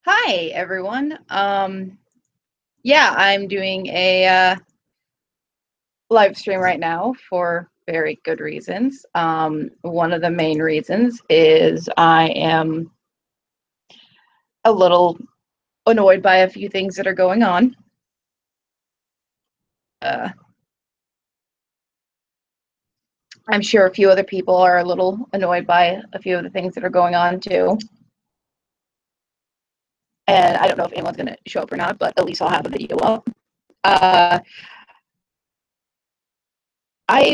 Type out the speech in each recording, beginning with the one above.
Hi, everyone. Yeah, I'm doing a live stream right now for very good reasons. One of the main reasons is I am a little annoyed by a few things that are going on. I'm sure a few other people are a little annoyed by a few of the things that are going on too. And I don't know if anyone's going to show up or not, but at least I'll have a video up. I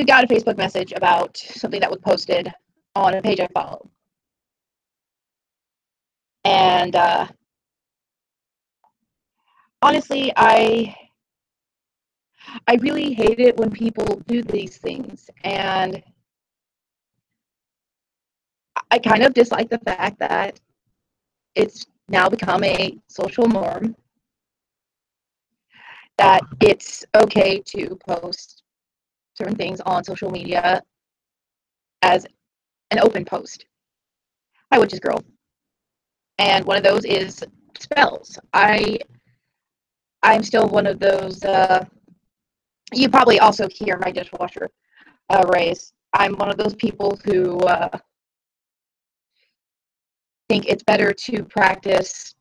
got a Facebook message about something that was posted on a page I follow. And honestly, I really hate it when people do these things. And I kind of dislike the fact that it's now become a social norm that it's okay to post certain things on social media as an open post. Hi, Witches Girl. And one of those is spells. I'm still one of those. You probably also hear my dishwasher raise. I'm one of those people who think it's better to practice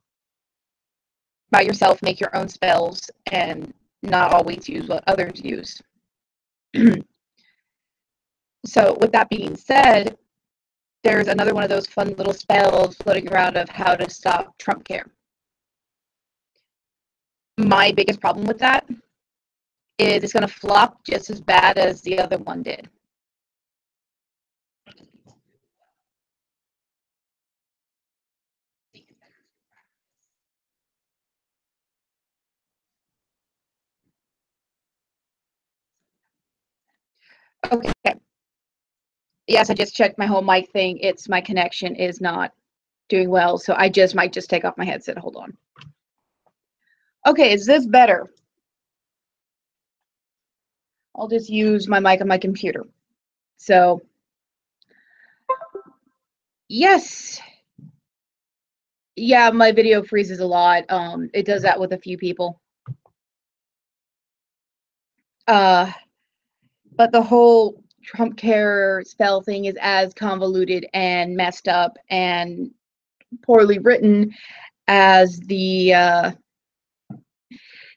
by yourself, make your own spells, and not always use what others use. So with that being said, there's another one of those fun little spells floating around of how to stop Trump care. My biggest problem with that is it's going to flop just as bad as the other one did. Okay. Yes, I just checked my whole mic thing. It's my connection is not doing well, so I might just take off my headset. Hold on. Okay, is this better? I'll just use my mic on my computer. So, yes. Yeah, my video freezes a lot. It does that with a few people. But the whole Trump care spell thing is as convoluted and messed up and poorly written as the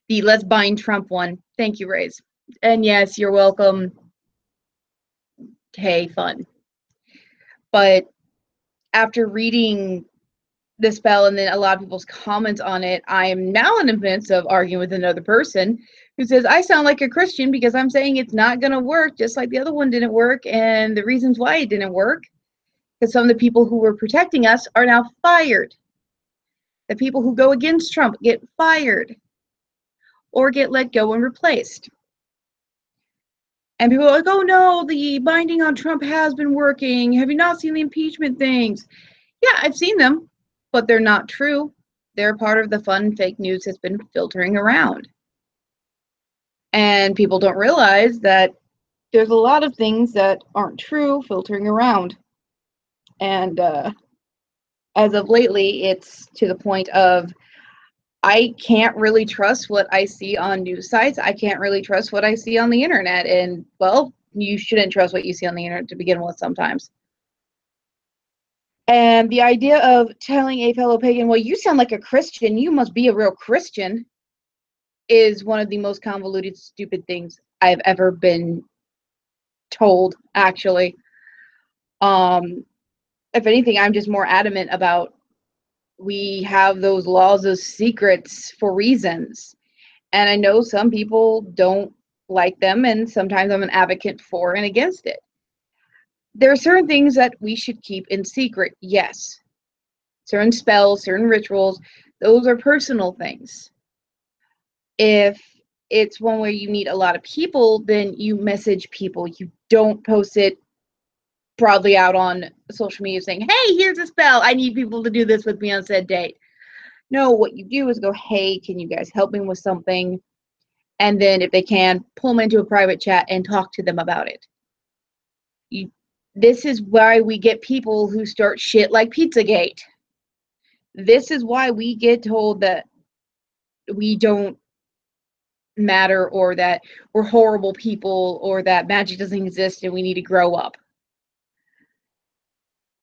Let's Bind Trump one. Thank you, Rays. And yes, you're welcome. Hey, fun. But after reading the spell and then a lot of people's comments on it, I am now in the midst of arguing with another person who says I sound like a Christian because I'm saying it's not going to work, just like the other one didn't work, and the reasons why it didn't work, because some of the people who were protecting us are now fired. The people who go against Trump get fired or get let go and replaced. And people are like, oh no, the binding on Trump has been working. Have you not seen the impeachment things? Yeah, I've seen them, but they're not true. They're part of the fun fake news that's been filtering around. And people don't realize that there's a lot of things that aren't true filtering around. And as of lately, it's to the point of I can't really trust what I see on news sites. I can't really trust what I see on the internet. And, well, you shouldn't trust what you see on the internet to begin with sometimes. And the idea of telling a fellow pagan, well, you sound like a Christian, you must be a real Christian, is one of the most convoluted, stupid things I've ever been told, actually. If anything, I'm just more adamant about we have those laws of secrets for reasons. And I know some people don't like them, and sometimes I'm an advocate for and against it. There are certain things that we should keep in secret, yes. Certain spells, certain rituals, those are personal things. If it's one where you need a lot of people, then you message people. You don't post it broadly out on social media saying, hey, here's a spell. I need people to do this with me on said date. No, what you do is go, hey, can you guys help me with something? And then if they can, pull them into a private chat and talk to them about it. This is why we get people who start shit like Pizzagate. This is why we get told that we don't matter, or that we're horrible people, or that magic doesn't exist and we need to grow up.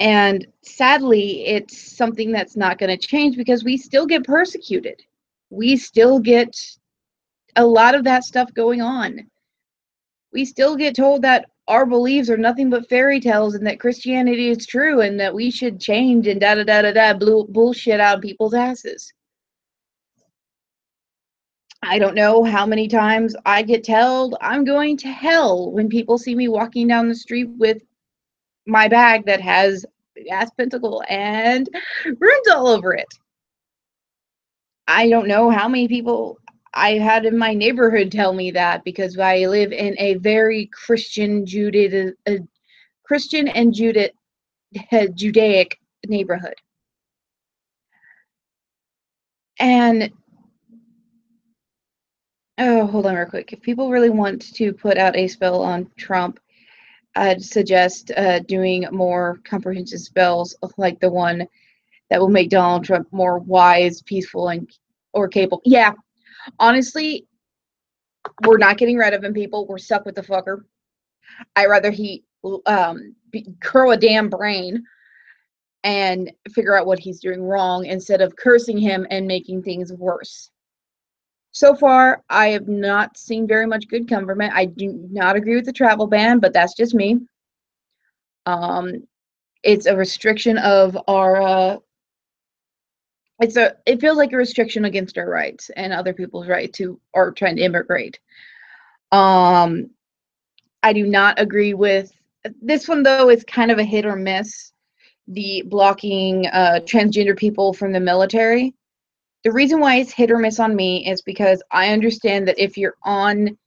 And sadly, it's something that's not going to change because we still get persecuted. We still get a lot of that stuff going on. We still get told that our beliefs are nothing but fairy tales and that Christianity is true and that we should change and da da da da da bullshit out of people's asses. I don't know how many times I get told I'm going to hell when people see me walking down the street with my bag that has ass pentacle and runes all over it. I don't know how many people I had in my neighborhood tell me that, because I live in a very Christian and Judaic neighborhood. And oh, hold on real quick. If people really want to put out a spell on Trump, I'd suggest doing more comprehensive spells like the one that will make Donald Trump more wise, peaceful, and or capable. Yeah, honestly, we're not getting rid of him, people. We're stuck with the fucker. I'd rather he curl a damn brain and figure out what he's doing wrong instead of cursing him and making things worse. So far, I have not seen very much good come from it. I do not agree with the travel ban, but that's just me. It's a restriction of our it feels like a restriction against our rights and other people's rights who are trying to immigrate. I do not agree with this one, though. It's kind of a hit or miss. The blocking transgender people from the military. The reason why it's hit or miss on me is because I understand that if you're on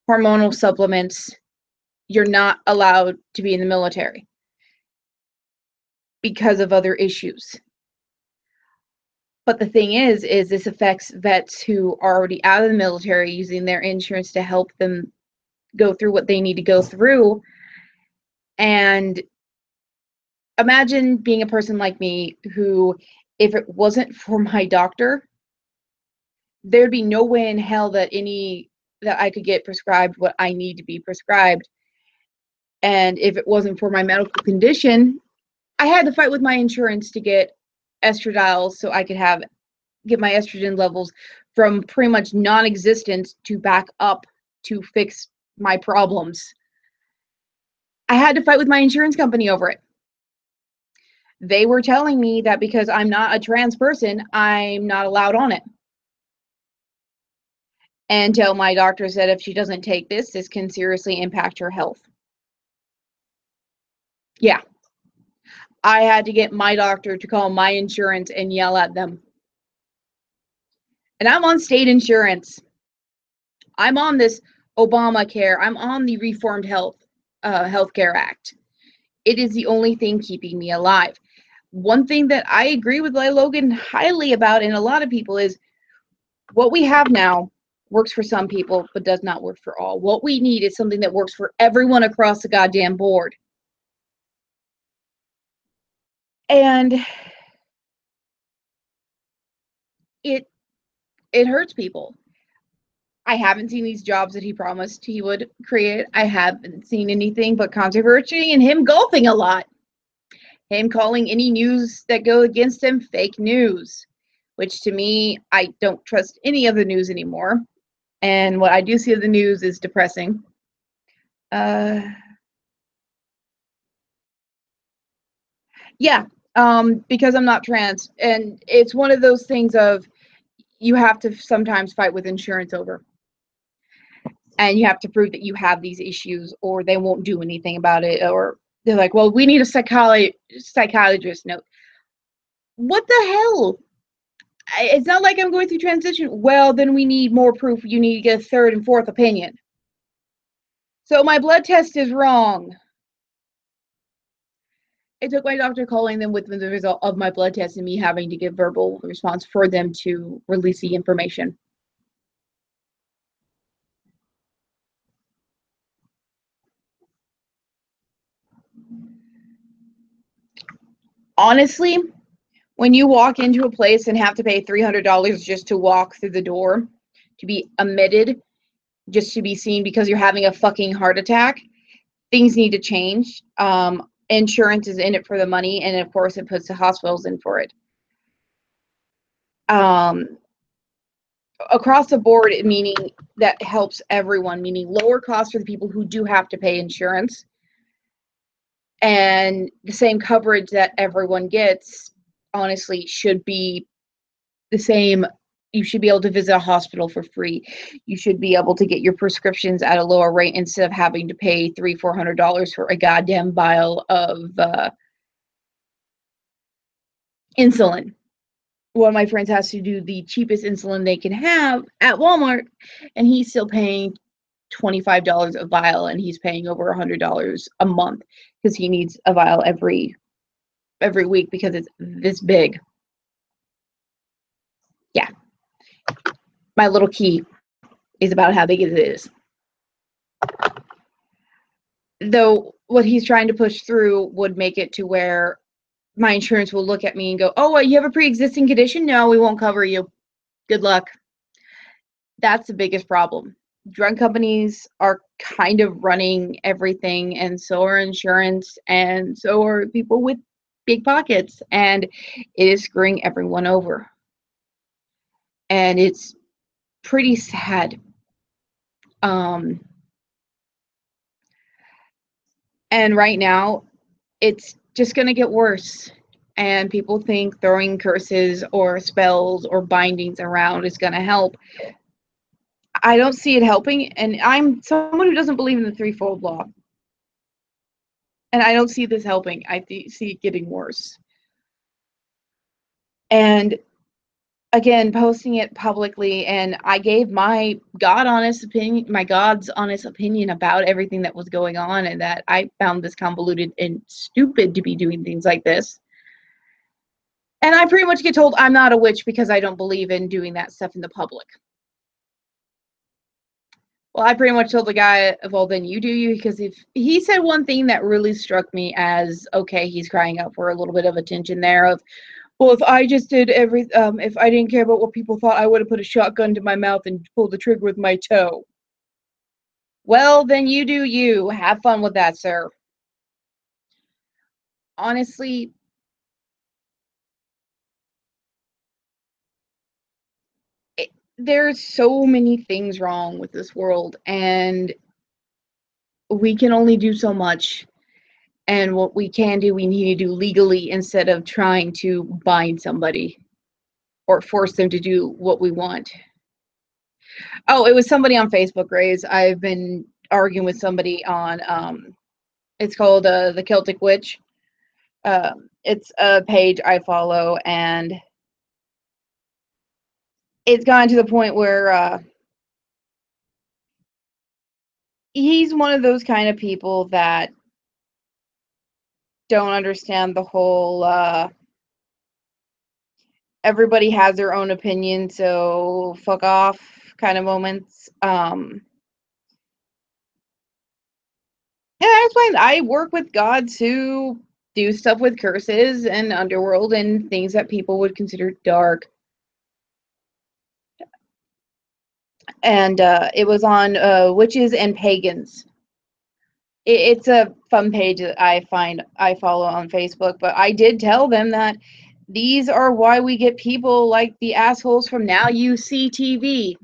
hormonal supplements, you're not allowed to be in the military because of other issues. But the thing is this affects vets who are already out of the military using their insurance to help them go through what they need to go through. And imagine being a person like me who, if it wasn't for my doctor, there'd be no way in hell that I could get prescribed what I need to be prescribed. And if it wasn't for my medical condition, I had to fight with my insurance to get estradiol so I could get my estrogen levels from pretty much non-existent to back up to fix my problems. I had to fight with my insurance company over it. They were telling me that because I'm not a trans person, I'm not allowed on it. Until my doctor said if she doesn't take this can seriously impact her health. Yeah. I had to get my doctor to call my insurance and yell at them. And I'm on state insurance. I'm on this Obamacare. I'm on the Reformed Healthcare Act. It is the only thing keeping me alive. One thing that I agree with Logan highly about, and a lot of people, is what we have now works for some people, but does not work for all. What we need is something that works for everyone across the goddamn board. And it hurts people. I haven't seen these jobs that he promised he would create. I haven't seen anything but controversy and him golfing a lot. Him calling any news that go against him fake news, which to me, I don't trust any of the news anymore. And what I do see of the news is depressing. Yeah, because I'm not trans. And it's one of those things of you have to sometimes fight with insurance over. And you have to prove that you have these issues or they won't do anything about it. Or they're like, well, we need a psychologist note. What the hell? It's not like I'm going through transition. Well, then we need more proof. You need to get a third and fourth opinion. So my blood test is wrong. It took my doctor calling them with the result of my blood test and me having to give verbal response for them to release the information. Honestly, When you walk into a place and have to pay $300 just to walk through the door, to be admitted, just to be seen because you're having a fucking heart attack, things need to change. Insurance is in it for the money, and of course it puts the hospitals in for it. Across the board, meaning that helps everyone, meaning lower costs for the people who do have to pay insurance, and the same coverage that everyone gets, honestly, should be the same. You should be able to visit a hospital for free. You should be able to get your prescriptions at a lower rate instead of having to pay $300-400 for a goddamn vial of insulin. One of my friends has to do the cheapest insulin they can have at Walmart, and he's still paying $25 a vial, and he's paying over $100 a month because he needs a vial every week because it's this big. Yeah. My little key is about how big it is. Though what he's trying to push through would make it to where my insurance will look at me and go, oh, well, you have a pre-existing condition? No, we won't cover you. Good luck. That's the biggest problem. Drug companies are kind of running everything, and so are insurance, and so are people with big pockets, and it is screwing everyone over. And it's pretty sad. And right now, it's just going to get worse. And people think throwing curses or spells or bindings around is going to help. I don't see it helping, and I'm someone who doesn't believe in the threefold law. And I don't see this helping. I see it getting worse. And again, posting it publicly, and I gave my God's honest opinion about everything that was going on, and that I found this convoluted and stupid to be doing things like this. And I pretty much get told I'm not a witch because I don't believe in doing that stuff in the public. Well, I pretty much told the guy, well, then you do you, because if he said one thing that really struck me as, okay, he's crying out for a little bit of attention there of, well, if I just did if I didn't care about what people thought, I would have put a shotgun to my mouth and pulled the trigger with my toe. Well, then you do you. Have fun with that, sir. Honestly, there's so many things wrong with this world, and we can only do so much. And what we can do, we need to do legally instead of trying to bind somebody or force them to do what we want. Oh, it was somebody on Facebook, Rays. I've been arguing with somebody on, it's called The Celtic Witch. It's a page I follow, and it's gotten to the point where he's one of those kind of people that don't understand the whole everybody has their own opinion, so fuck off kind of moments. And I explained I work with gods who do stuff with curses and underworld and things that people would consider dark. And it was on witches and pagans. It's a fun page that I follow on Facebook, but I did tell them that these are why we get people like the assholes from Now You See TV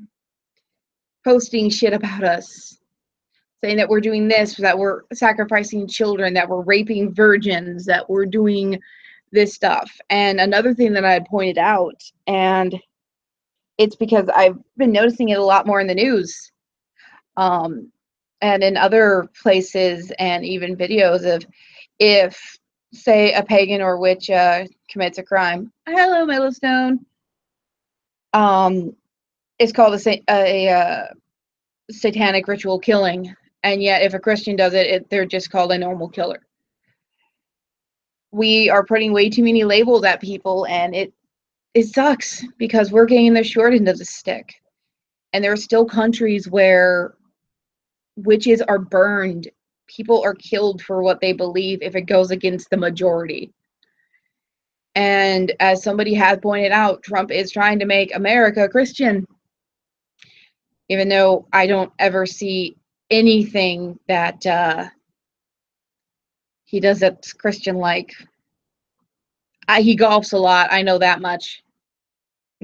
posting shit about us, saying that we're doing this, that we're sacrificing children, that we're raping virgins, that we're doing this stuff. And another thing that I had pointed out, and it's because I've been noticing it a lot more in the news, and in other places, and even videos of if, say, a pagan or witch commits a crime. Hello, Millstone. It's called a satanic ritual killing, and yet if a Christian does it, they're just called a normal killer. We are putting way too many labels at people, and it sucks because we're getting the short end of the stick. And there are still countries where witches are burned. People are killed for what they believe if it goes against the majority. And as somebody has pointed out, Trump is trying to make America Christian, even though I don't ever see anything that he does that's Christian-like. He golfs a lot, I know that much.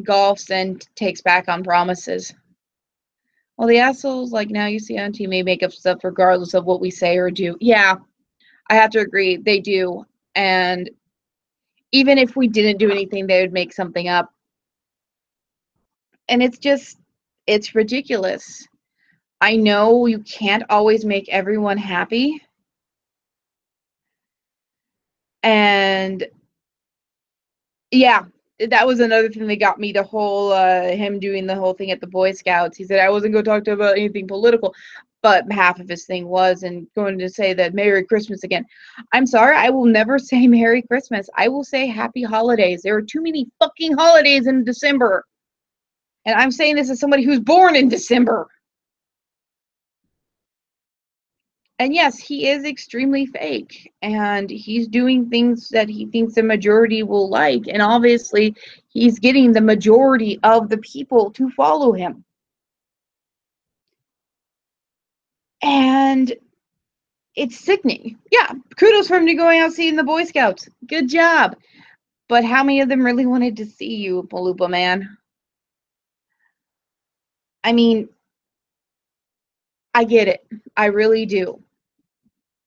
Golfs and takes back on promises. Well, the assholes, like now you see on TV, make up stuff regardless of what we say or do. Yeah, I have to agree, they do. And even if we didn't do anything, they would make something up. And it's ridiculous. I know you can't always make everyone happy. And yeah, that was another thing that got me, the whole him doing the whole thing at the Boy Scouts. He said I wasn't going to talk to him about anything political, but half of his thing was, and going to say that Merry Christmas again. I'm sorry, I will never say Merry Christmas. I will say Happy Holidays. There are too many fucking holidays in December. And I'm saying this as somebody who's born in December. And yes, he is extremely fake, and he's doing things that he thinks the majority will like, and obviously he's getting the majority of the people to follow him. And it's sickening. Yeah, kudos for him to going out seeing the Boy Scouts. Good job. But how many of them really wanted to see you, Paloopa man? I mean, I get it. I really do.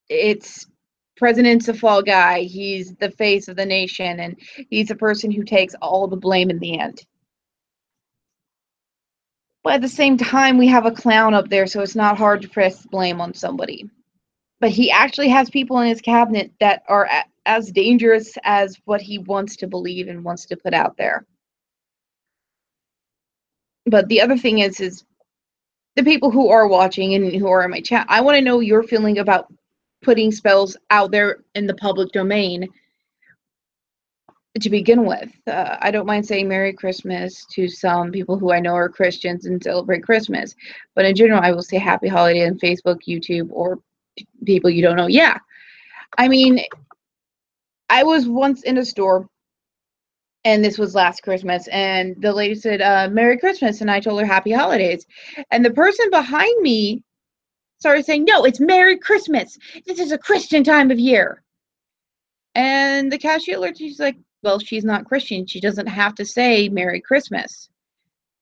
It's President's a fall guy. He's the face of the nation, and he's the person who takes all the blame in the end. But at the same time, we have a clown up there, so it's not hard to press blame on somebody. But he actually has people in his cabinet that are as dangerous as what he wants to believe and wants to put out there. But the other thing is the people who are watching and who are in my chat, I want to know your feeling about putting spells out there in the public domain to begin with. I don't mind saying Merry Christmas to some people who I know are Christians and celebrate Christmas. But in general, I will say Happy Holiday on Facebook, YouTube, or people you don't know. Yeah. I mean, I was once in a store, and this was last Christmas, and the lady said, Merry Christmas, and I told her Happy Holidays. And the person behind me started saying, no, it's Merry Christmas. This is a Christian time of year. And the cashier looked, she's like, well, she's not Christian. She doesn't have to say Merry Christmas.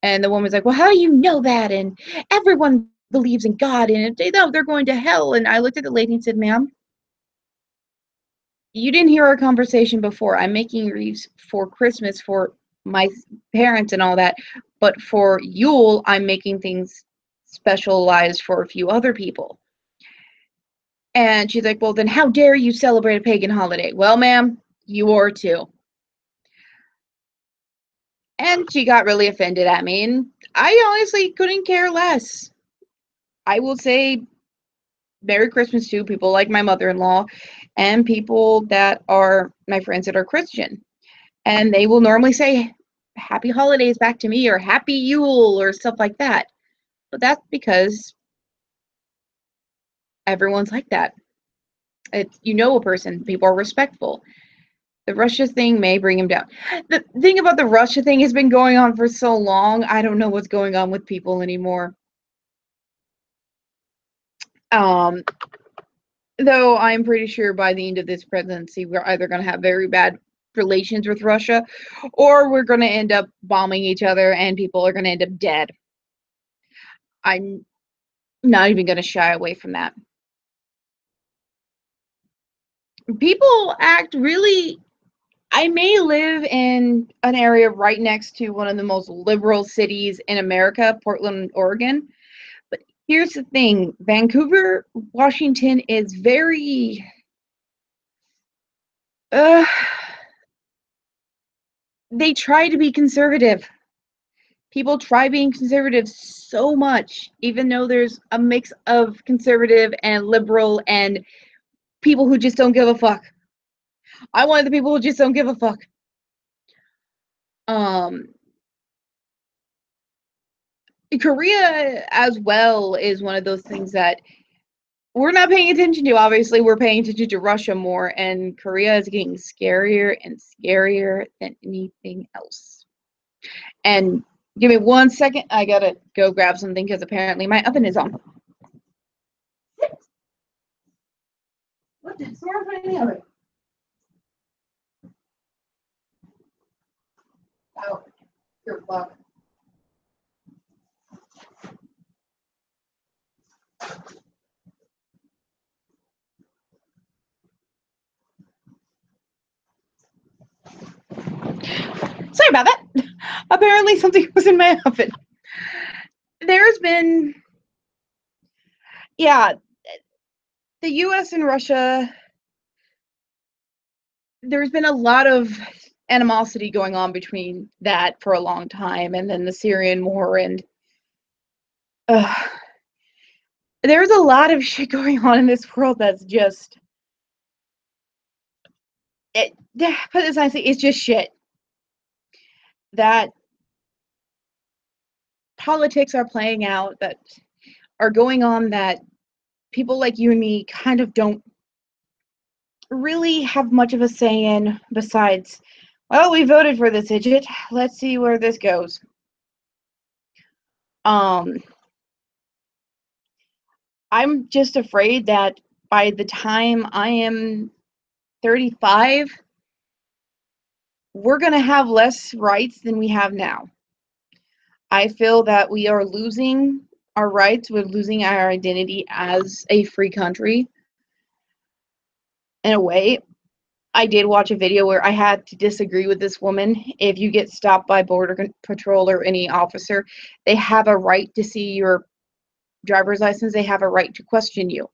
And the woman's like, well, how do you know that? And everyone believes in God, and if they don't, they're going to hell. And I looked at the lady and said, ma'am, you didn't hear our conversation before. I'm making wreaths for Christmas for my parents and all that. But for Yule, I'm making things specialized for a few other people. And she's like, well, then how dare you celebrate a pagan holiday? Well, ma'am, you are too. And she got really offended at me, and I honestly couldn't care less. I will say Merry Christmas to people like my mother-in-law and people that are my friends that are Christian. And they will normally say Happy Holidays back to me, or Happy Yule, or stuff like that. But that's because everyone's like that. It's, you know, a person, people are respectful. The Russia thing may bring him down. The thing about the Russia thing has been going on for so long, I don't know what's going on with people anymore. Though I'm pretty sure by the end of this presidency, we're either going to have very bad relations with Russia, or we're going to end up bombing each other and people are going to end up dead. I'm not even going to shy away from that. People act really. I may live in an area right next to one of the most liberal cities in America, Portland, Oregon. But here's the thing, Vancouver, Washington is very they try to be conservative. People try being conservative so much, even though there's a mix of conservative and liberal and people who just don't give a fuck. I'm one of the people who just don't give a fuck. Korea as well is one of those things that we're not paying attention to. Obviously, we're paying attention to Russia more, and Korea is getting scarier and scarier than anything else. And give me 1 second. I gotta go grab something because apparently my oven is on. What did someone put in the oven? Oh, your plug. Sorry about that. Apparently something was in my oven. There's been, yeah, the US and Russia, there's been a lot of animosity going on between that for a long time, and then the Syrian war, and there's a lot of shit going on in this world that's just, it, put this nicely, it's just shit. That politics are playing out, that are going on, that people like you and me kind of don't really have much of a say in, besides, well, we voted for this idiot, let's see where this goes. I'm just afraid that by the time I am 35, we're going to have less rights than we have now. I feel that we are losing our rights, we're losing our identity as a free country. In a way, I did watch a video where I had to disagree with this woman. If you get stopped by Border Patrol or any officer, they have a right to see your driver's license, they have a right to question you,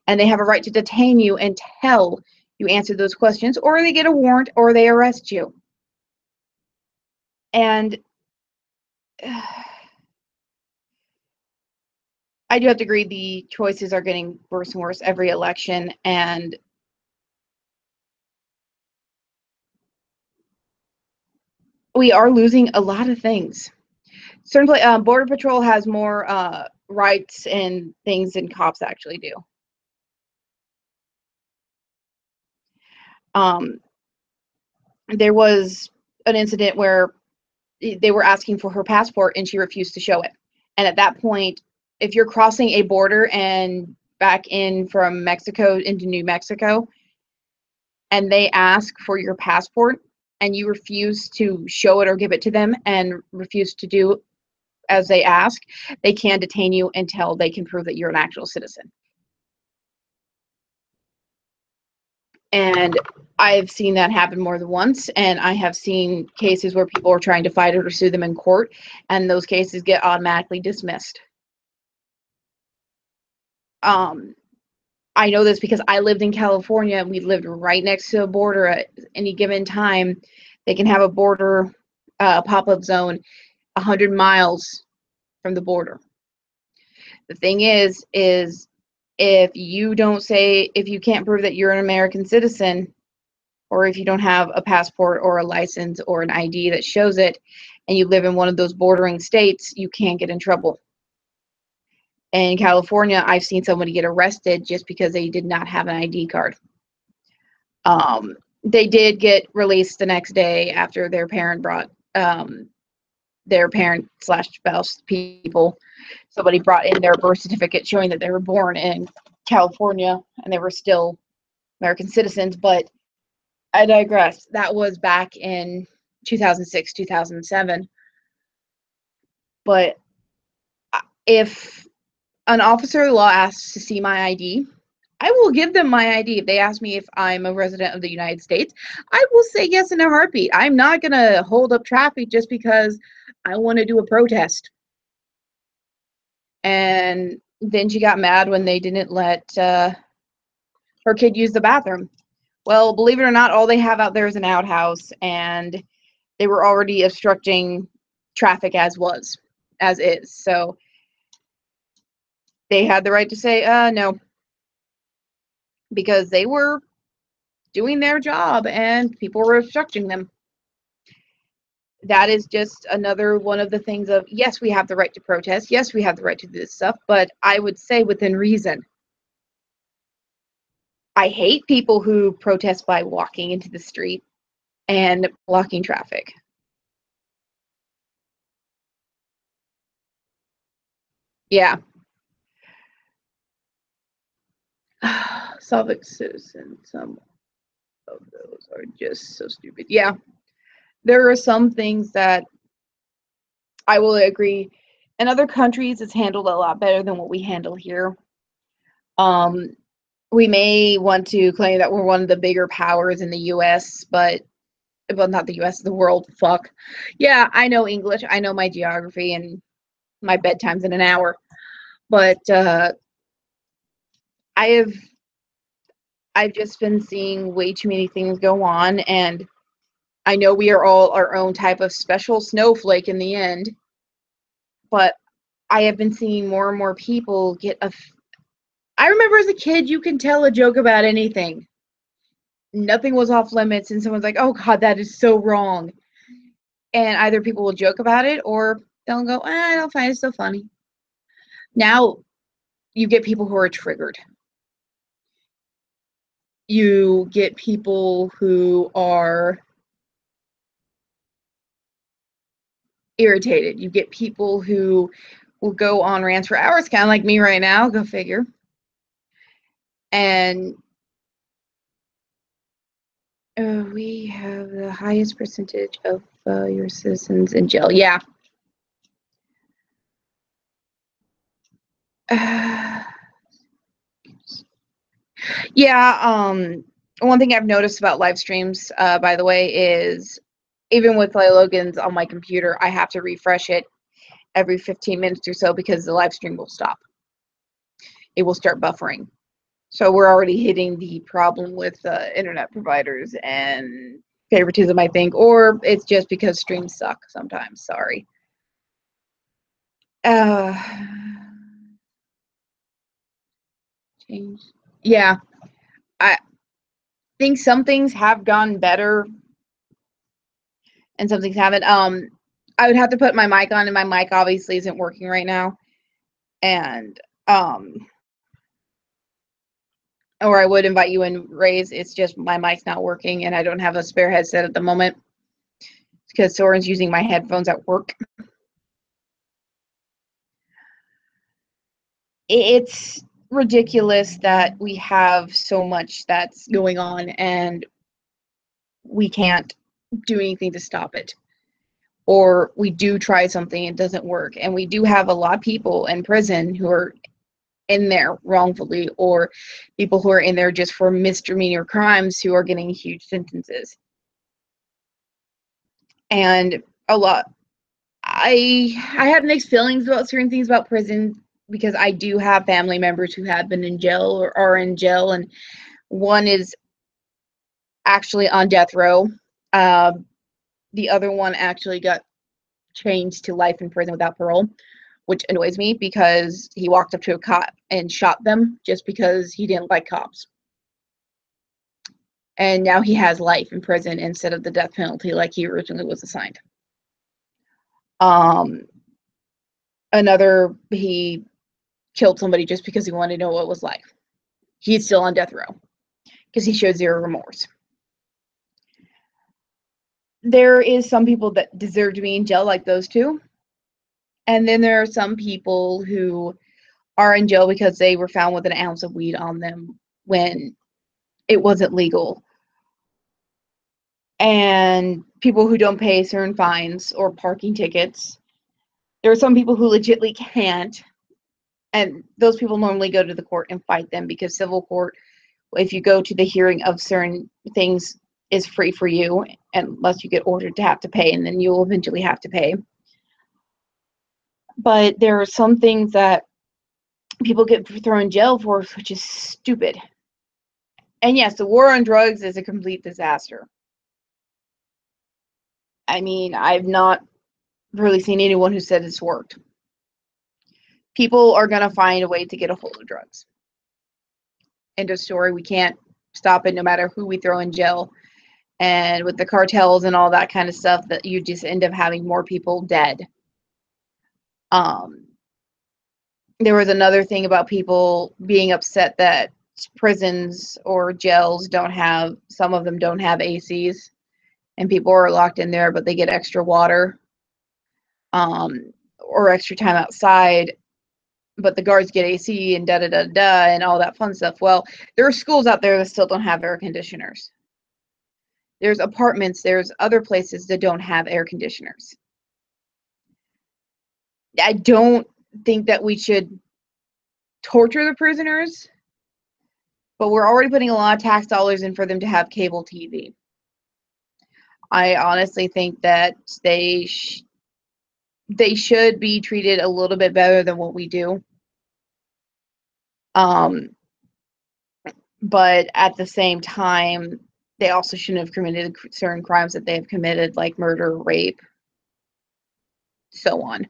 and they have a right to detain you until you answer those questions, or they get a warrant, or they arrest you. And I do have to agree, the choices are getting worse and worse every election, and we are losing a lot of things. Certainly, Border Patrol has more rights and things than cops actually do. There was an incident where they were asking for her passport and she refused to show it. And at that point, if you're crossing a border and back in from Mexico into New Mexico, and they ask for your passport and you refuse to show it or give it to them and refuse to do as they ask, they can detain you until they can prove that you're an actual citizen. And I've seen that happen more than once, and I have seen cases where people are trying to fight it or sue them in court, and those cases get automatically dismissed. I know this because I lived in California, and we lived right next to a border. At any given time, they can have a border pop-up zone 100 miles from the border. The thing is if you don't say, if you can't prove that you're an American citizen, or if you don't have a passport or a license or an ID that shows it, and you live in one of those bordering states, you can't get in trouble. In California, I've seen somebody get arrested just because they did not have an ID card. They did get released the next day after their parent brought, their parent slash spouse people, somebody brought in their birth certificate showing that they were born in California and they were still American citizens. But I digress. That was back in 2006, 2007. But if an officer of the law asks to see my ID, I will give them my ID. If they ask me if I'm a resident of the United States, I will say yes in a heartbeat. I'm not going to hold up traffic just because I want to do a protest. And then she got mad when they didn't let her kid use the bathroom. Well, believe it or not, all they have out there is an outhouse, and they were already obstructing traffic as is. So they had the right to say no, because they were doing their job and people were obstructing them. That is just another one of the things of, yes, we have the right to protest. Yes, we have the right to do this stuff, but I would say within reason. I hate people who protest by walking into the street and blocking traffic. Yeah. Soviet citizens, some of those are just so stupid. Yeah. There are some things that I will agree. In other countries, it's handled a lot better than what we handle here. Um, we may want to claim that we're one of the bigger powers in the U.S., but well, not the U.S., the world. Fuck. Yeah, I know English. I know my geography, and my bedtime's in an hour. But I have I've just been seeing way too many things go on, and I know we are all our own type of special snowflake in the end. But I have been seeing more and more people get a. I remember as a kid, you can tell a joke about anything. Nothing was off limits, and someone's like, "Oh God, that is so wrong," and either people will joke about it or they'll go, "I don't find it so funny." Now you get people who are triggered. You get people who are irritated. You get people who will go on rants for hours, kind of like me right now. Go figure. And we have the highest percentage of your citizens in jail. Yeah. Yeah. One thing I've noticed about live streams, by the way, is even with my logins on my computer, I have to refresh it every 15 minutes or so because the live stream will stop. It will start buffering. So we're already hitting the problem with internet providers and favoritism, I think, or it's just because streams suck sometimes. Sorry. Uh, change. Yeah, I think some things have gone better and some things haven't. I would have to put my mic on, and my mic obviously isn't working right now, and or I would invite you in, Raise. It's just my mic's not working, and I don't have a spare headset at the moment because Soren's using my headphones at work. It's ridiculous that we have so much that's going on and we can't do anything to stop it. Or we do try something, it doesn't work. And we do have a lot of people in prison who are in there wrongfully, or people who are in there just for misdemeanor crimes who are getting huge sentences. And a lot, I have mixed feelings about certain things about prison because I do have family members who have been in jail or are in jail, and one is actually on death row. Uh, the other one actually got changed to life in prison without parole, which annoys me because he walked up to a cop and shot them just because he didn't like cops. And now he has life in prison instead of the death penalty like he originally was assigned. Another, he killed somebody just because he wanted to know what it was like. He's still on death row because he showed zero remorse. There is some people that deserve to be in jail, like those two. And then there are some people who are in jail because they were found with an ounce of weed on them when it wasn't legal. And people who don't pay certain fines or parking tickets. There are some people who legitimately can't. And those people normally go to the court and fight them because civil court, if you go to the hearing of certain things, is free for you unless you get ordered to have to pay, and then you'll eventually have to pay. But there are some things that people get thrown in jail for, which is stupid. And yes, the war on drugs is a complete disaster. I mean, I've not really seen anyone who said it's worked. People are going to find a way to get a hold of drugs. End of story. We can't stop it no matter who we throw in jail. And with the cartels and all that kind of stuff, that you just end up having more people dead. There was another thing about people being upset that prisons or jails don't have, some of them don't have ACs, and people are locked in there, but they get extra water, or extra time outside, but the guards get AC and da-da-da-da and all that fun stuff. Well, there are schools out there that still don't have air conditioners. There's apartments, there's other places that don't have air conditioners. I don't think that we should torture the prisoners, but we're already putting a lot of tax dollars in for them to have cable TV. I honestly think that they should be treated a little bit better than what we do. But at the same time, they also shouldn't have committed certain crimes that they have committed, like murder, rape, so on.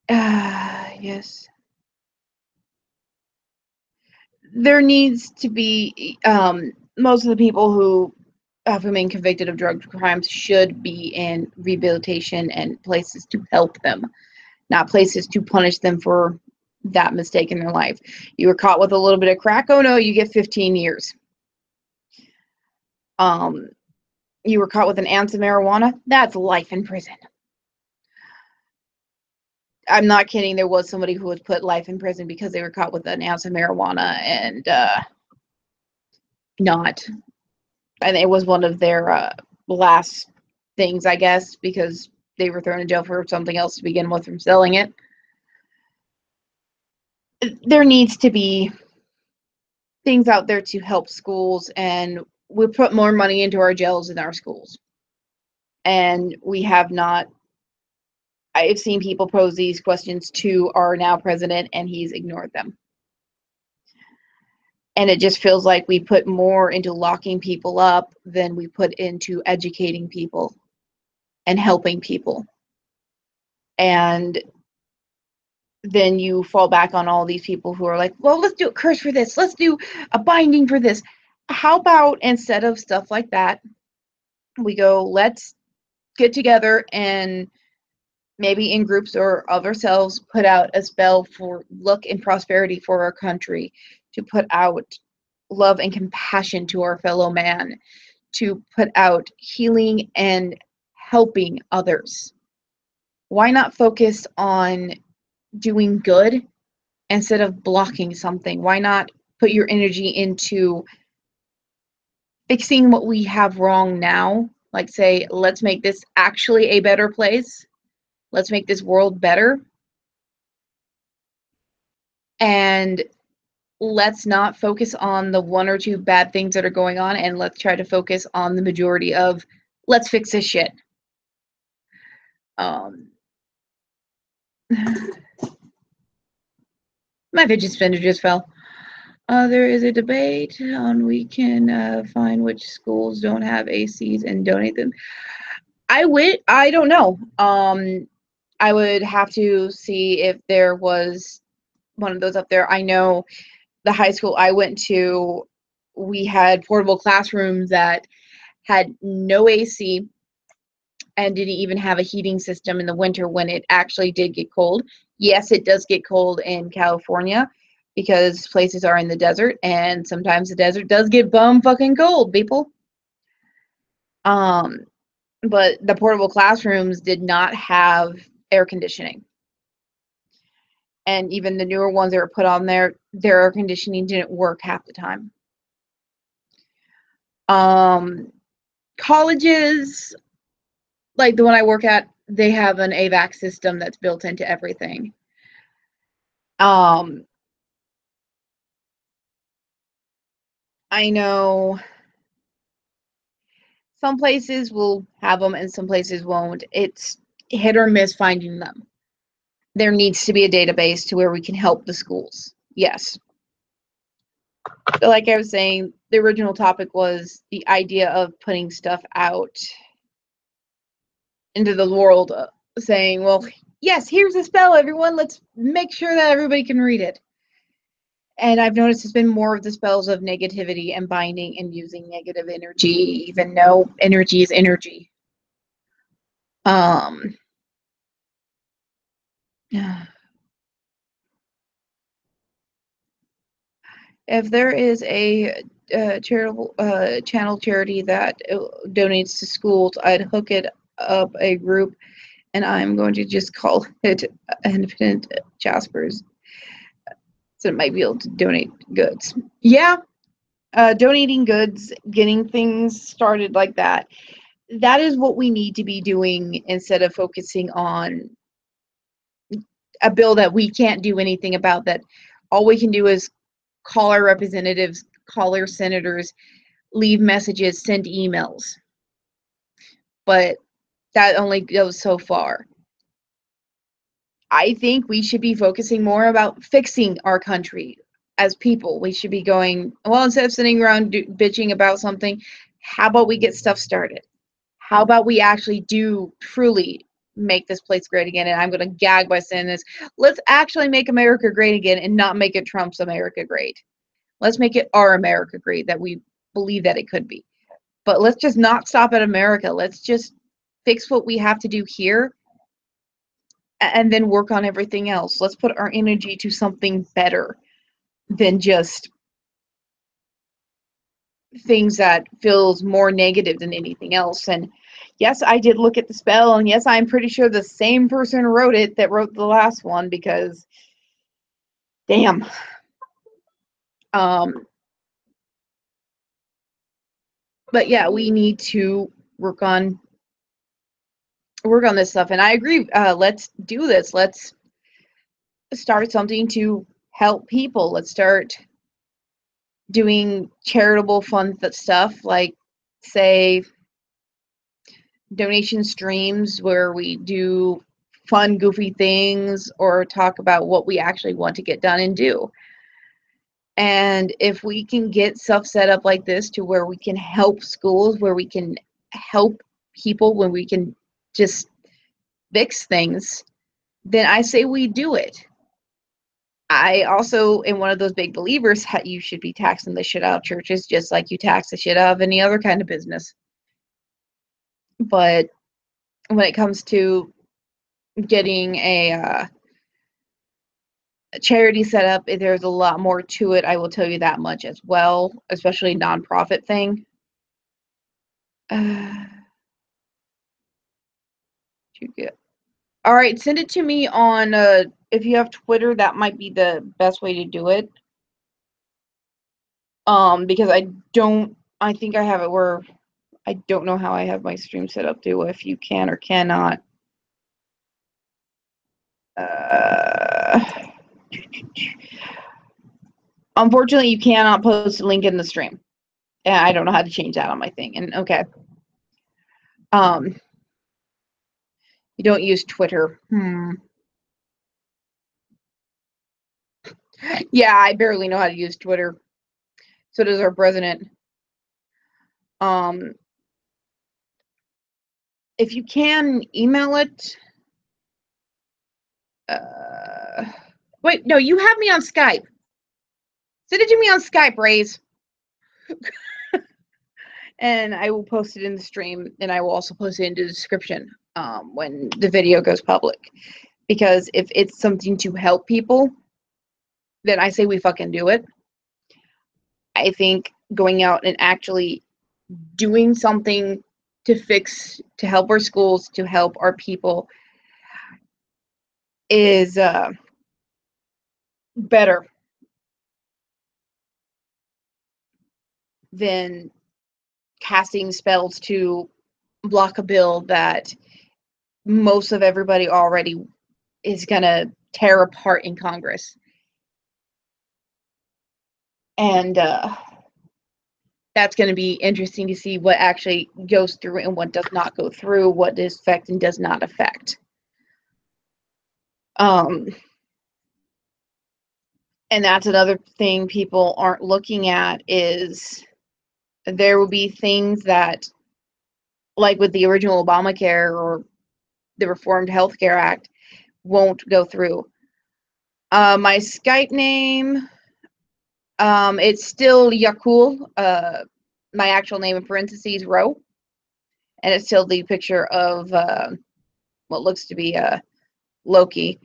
Yes. There needs to be, most of the people who have been convicted of drug crimes should be in rehabilitation and places to help them, not places to punish them for that mistake in their life. You were caught with a little bit of crack, oh no, you get 15 years. You were caught with an ounce of marijuana, that's life in prison. I'm not kidding, there was somebody who was put life in prison because they were caught with an ounce of marijuana, and and it was one of their last things, I guess, because they were thrown in jail for something else to begin with from selling it. There needs to be things out there to help schools, and we put more money into our jails than our schools. And we have not. I've seen people pose these questions to our now president, and he's ignored them. And it just feels like we put more into locking people up than we put into educating people and helping people. And then you fall back on all these people who are like, well, let's do a curse for this. Let's do a binding for this. How about instead of stuff like that, we go, let's get together and maybe in groups or of ourselves put out a spell for luck and prosperity for our country, to put out love and compassion to our fellow man, to put out healing and helping others. Why not focus on doing good instead of blocking something? Why not put your energy into fixing what we have wrong now? Like, say, let's make this actually a better place. Let's make this world better. And let's not focus on the one or two bad things that are going on, and let's try to focus on the majority of, let's fix this shit. My fidget spinner just fell. There is a debate on we can find which schools don't have ACs and donate them. I don't know. I would have to see if there was one of those up there. I know the high school I went to, we had portable classrooms that had no AC and didn't even have a heating system in the winter when it actually did get cold. Yes, it does get cold in California because places are in the desert, and sometimes the desert does get bum fucking cold, people. But the portable classrooms did not have air conditioning. And even the newer ones that were put on there, their air conditioning didn't work half the time. Colleges, like the one I work at, they have an AVAC system that's built into everything. I know some places will have them and some places won't. It's hit or miss finding them. There needs to be a database to where we can help the schools. Yes. But like I was saying, the original topic was the idea of putting stuff out into the world, saying, well, yes, here's a spell, everyone. Let's make sure that everybody can read it. And I've noticed it's been more of the spells of negativity and binding and using negative energy, even though energy is energy. if there is a charitable channel charity that donates to schools, I'd hook it up a group, and I'm going to just call it Independent Jaspers, so it might be able to donate goods. Yeah, donating goods, getting things started like that. That is what we need to be doing instead of focusing on a bill that we can't do anything about, that all we can do is call our representatives, call our senators, leave messages, send emails. But that only goes so far. I think we should be focusing more about fixing our country as people. We should be going, well, instead of sitting around bitching about something, how about we get stuff started? How about we actually do truly make this place great again? And I'm going to gag by saying this. Let's actually make America great again and not make it Trump's America great. Let's make it our America great that we believe that it could be. But let's just not stop at America. Let's just fix what we have to do here and then work on everything else. Let's put our energy to something better than just things that feels more negative than anything else. And yes, I did look at the spell, and yes, I'm pretty sure the same person wrote it that wrote the last one, because damn. But yeah, we need to work on this stuff, and I agree. Let's do this. Let's start something to help people. Let's start doing charitable fun stuff, like, say, donation streams where we do fun, goofy things or talk about what we actually want to get done and do. And if we can get stuff set up like this to where we can help schools, where we can help people, when we can just fix things, then I say we do it. I also am one of those big believers that you should be taxing the shit out of churches just like you tax the shit out of any other kind of business. But when it comes to getting a charity set up, there's a lot more to it. I will tell you that much as well, especially nonprofit thing. All right, send it to me on if you have Twitter, that might be the best way to do it. Because I think I have it where I don't know how I have my stream set up to, if you can or cannot. Unfortunately, you cannot post a link in the stream. And I don't know how to change that on my thing. And okay. You don't use Twitter. Yeah, I barely know how to use Twitter. So does our president. If you can, email it. Wait, no, you have me on Skype. Send it to me on Skype, Raze. And I will post it in the stream, and I will also post it in the description when the video goes public. Because if it's something to help people, then I say we fucking do it. I think going out and actually doing something to help our schools, to help our people, is better than casting spells to block a bill that most of everybody already is going to tear apart in Congress. And that's going to be interesting to see what actually goes through and what does not go through, what does affect and does not affect. And that's another thing people aren't looking at, is there will be things that, like with the original Obamacare or the Reformed Health Care Act, won't go through. My Skype name, it's still Yakul, my actual name in parentheses, Row, and it's still the picture of what looks to be Loki.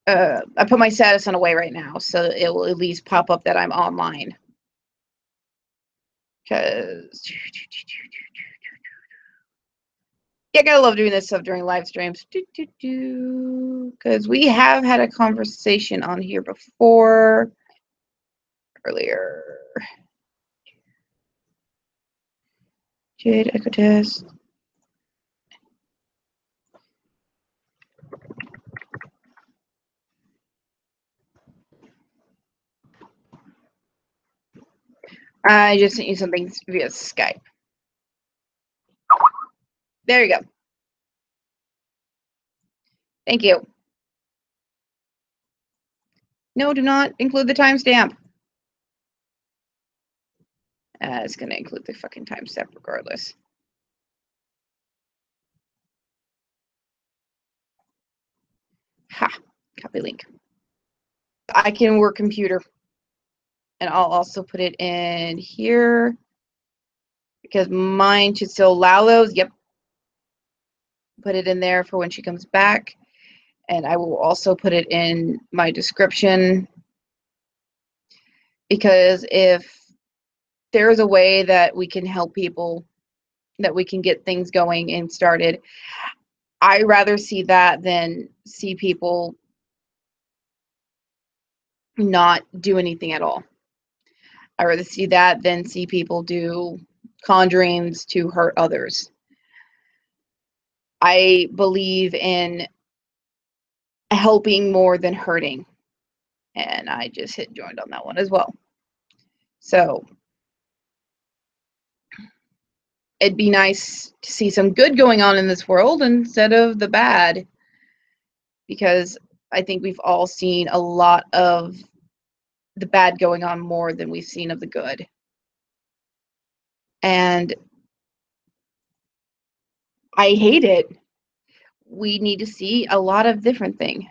I put my status on away right now, so it will at least pop up that I'm online. Because yeah, I gotta love doing this stuff during live streams. Because we have had a conversation on here before earlier. Jade Echo Test. I just sent you something via Skype. There you go. Thank you. No, do not include the timestamp. It's going to include the fucking timestamp regardless. Ha! Copy link. I can work computer. And I'll also put it in here. Because mine should still allow those. Yep. Put it in there for when she comes back. And I will also put it in my description. Because if there's a way that we can help people, that we can get things going and started, I'd rather see that than see people not do anything at all. I'd rather see that than see people do conjurings to hurt others. I believe in helping more than hurting. And I just hit joined on that one as well. So it'd be nice to see some good going on in this world instead of the bad. Because I think we've all seen a lot of the bad going on more than we've seen of the good. And I hate it. We need to see a lot of different things.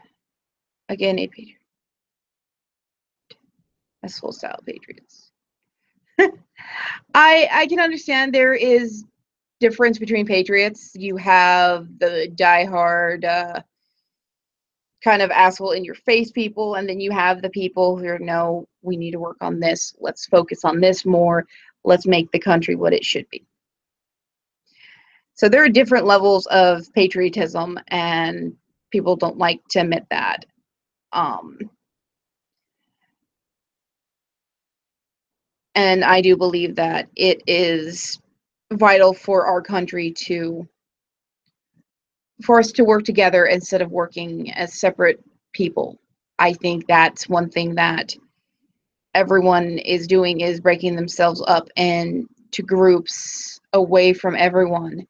Again, a patriot. That's full style patriots. I can understand there is difference between patriots. You have the diehard kind of asshole in your face people, and then you have the people who are, no, we need to work on this. Let's focus on this more. Let's make the country what it should be. So there are different levels of patriotism, and people don't like to admit that. And I do believe that it is vital for our country for us to work together instead of working as separate people. I think that's one thing that everyone is doing, is breaking themselves up into groups away from everyone.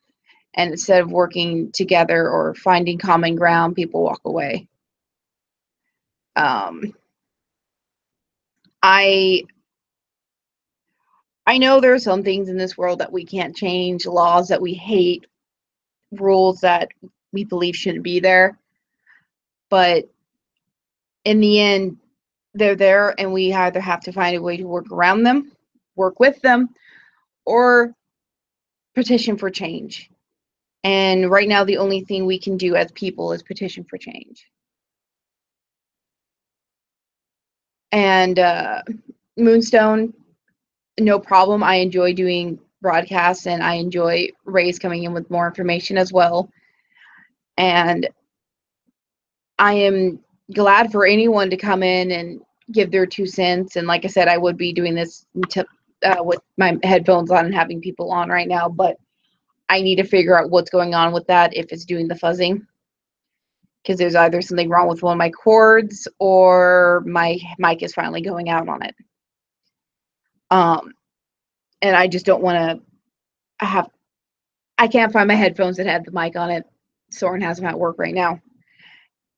And instead of working together or finding common ground, people walk away. I know there are some things in this world that we can't change, laws that we hate, rules that we believe shouldn't be there. But in the end, they're there, and we either have to find a way to work around them, work with them, or petition for change. And right now, the only thing we can do as people is petition for change. And Moonstone, no problem. I enjoy doing broadcasts, and I enjoy Ray's coming in with more information as well. And I am glad for anyone to come in and give their 2 cents. And like I said, I would be doing this with my headphones on and having people on right now, but I need to figure out what's going on with that, if it's doing the fuzzing. Because there's either something wrong with one of my cords, or my mic is finally going out on it. And I just don't want to I can't find my headphones that have the mic on it. Soren has them at work right now.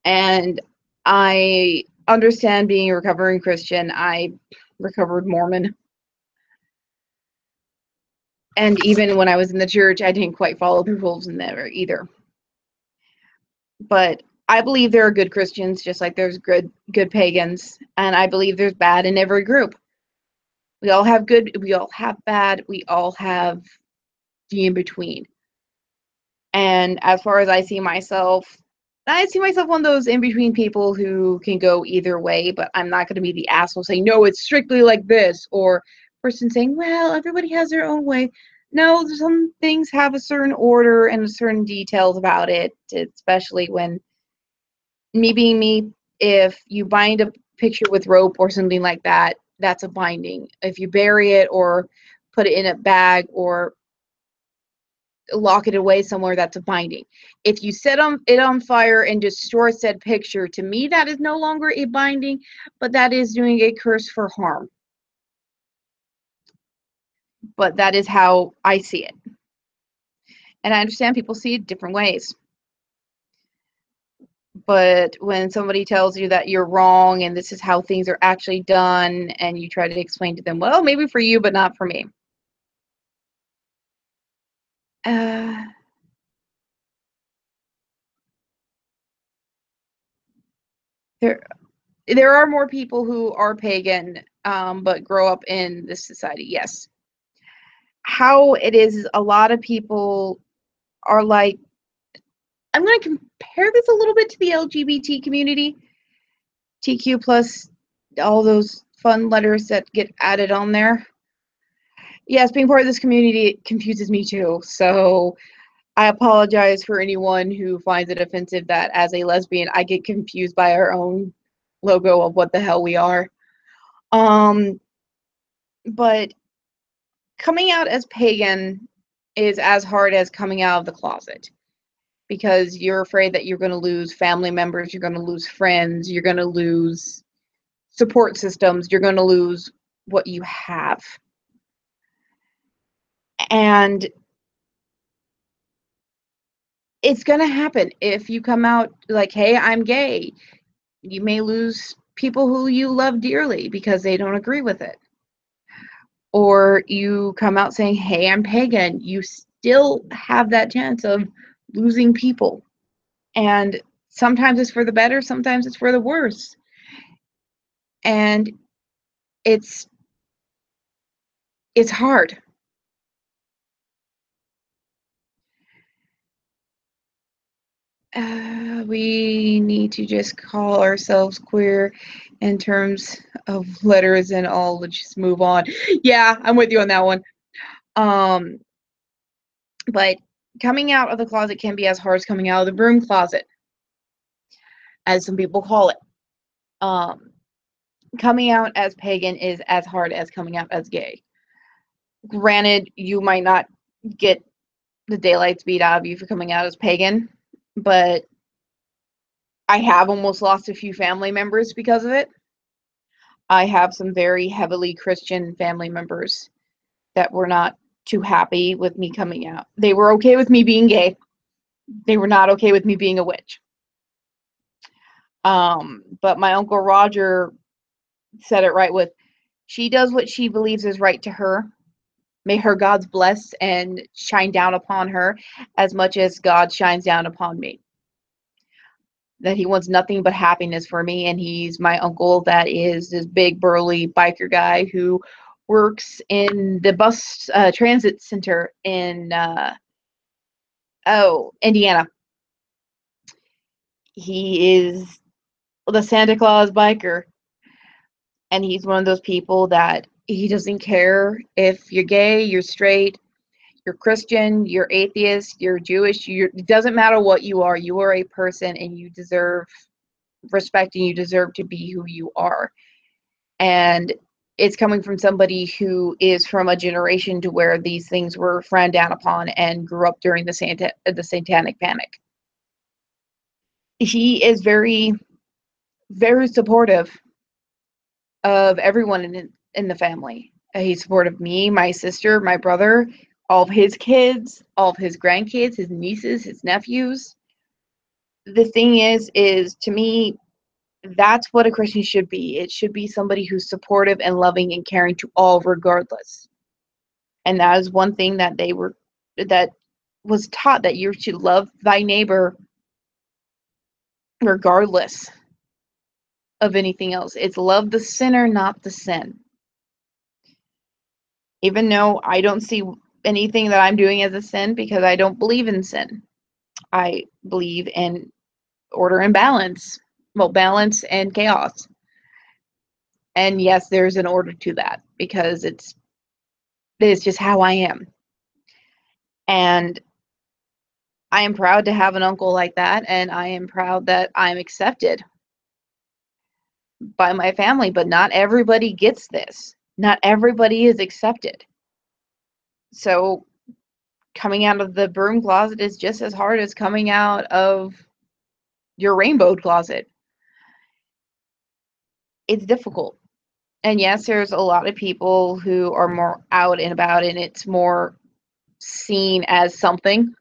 And I understand being a recovering Christian. I recovered Mormon. And even when I was in the church, I didn't quite follow the rules in there either. But I believe there are good Christians, just like there's good pagans. And I believe there's bad in every group. We all have good, we all have bad, we all have the in-between. And as far as I see myself, I see myself one of those in between people who can go either way, but I'm not going to be the asshole saying, no, it's strictly like this, or person saying, well, everybody has their own way. No, some things have a certain order and certain details about it, especially when me being me, if you bind a picture with rope or something like that, that's a binding. If you bury it or put it in a bag or lock it away somewhere, that's a binding. If you set it on fire and destroy said picture, to me that is no longer a binding, but that is doing a curse for harm. But that is how I see it. And I understand people see it different ways. But when somebody tells you that you're wrong and this is how things are actually done, and you try to explain to them, well, maybe for you, but not for me. Uh, there, there are more people who are pagan, but grow up in this society. Yes. How it is a lot of people are like, I'm going to compare this a little bit to the LGBT community, TQ plus, all those fun letters that get added on there. Yes, being part of this community confuses me too. So I apologize for anyone who finds it offensive that as a lesbian, I get confused by our own logo of what the hell we are. But coming out as pagan is as hard as coming out of the closet, because you're afraid that you're going to lose family members, you're going to lose friends, you're going to lose support systems, you're going to lose what you have. And it's going to happen if you come out like, hey, I'm gay. You may lose people who you love dearly because they don't agree with it. Or you come out saying, hey, I'm pagan. You still have that chance of losing people. And sometimes it's for the better, sometimes it's for the worse. And it's hard. We need to just call ourselves queer in terms of letters and all. Let's just move on. Yeah, I'm with you on that one. But coming out of the closet can be as hard as coming out of the broom closet, as some people call it. Coming out as pagan is as hard as coming out as gay. Granted, you might not get the daylights beat out of you for coming out as pagan, but I have almost lost a few family members because of it. I have some very heavily Christian family members that were not too happy with me coming out. They were okay with me being gay. They were not okay with me being a witch. But my Uncle Roger said it right with, she does what she believes is right to her. May her God's bless and shine down upon her as much as God shines down upon me. That he wants nothing but happiness for me, and he's my uncle that is this big burly biker guy who works in the bus transit center in Indiana. He is the Santa Claus biker, and he's one of those people that he doesn't care if you're gay, you're straight, you're Christian, you're atheist, you're Jewish, it doesn't matter what you are a person and you deserve respect and you deserve to be who you are. And it's coming from somebody who is from a generation to where these things were frowned down upon and grew up during the satanic panic. He is very, very supportive of everyone in the family. He's supportive of me, my sister, my brother, all of his kids, all of his grandkids, his nieces, his nephews. The thing is to me, that's what a Christian should be. It should be somebody who's supportive and loving and caring to all regardless. And that is one thing that was taught, that you should love thy neighbor regardless of anything else. It's love the sinner, not the sin. Even though I don't see anything that I'm doing as a sin, because I don't believe in sin. I believe in order and balance. Well, balance and chaos. And yes, there's an order to that because it's just how I am. And I am proud to have an uncle like that, and I am proud that I'm accepted by my family, but not everybody gets this. Not everybody is accepted. So coming out of the broom closet is just as hard as coming out of your rainbow closet. It's difficult. And yes, there's a lot of people who are more out and about, and it's more seen as something.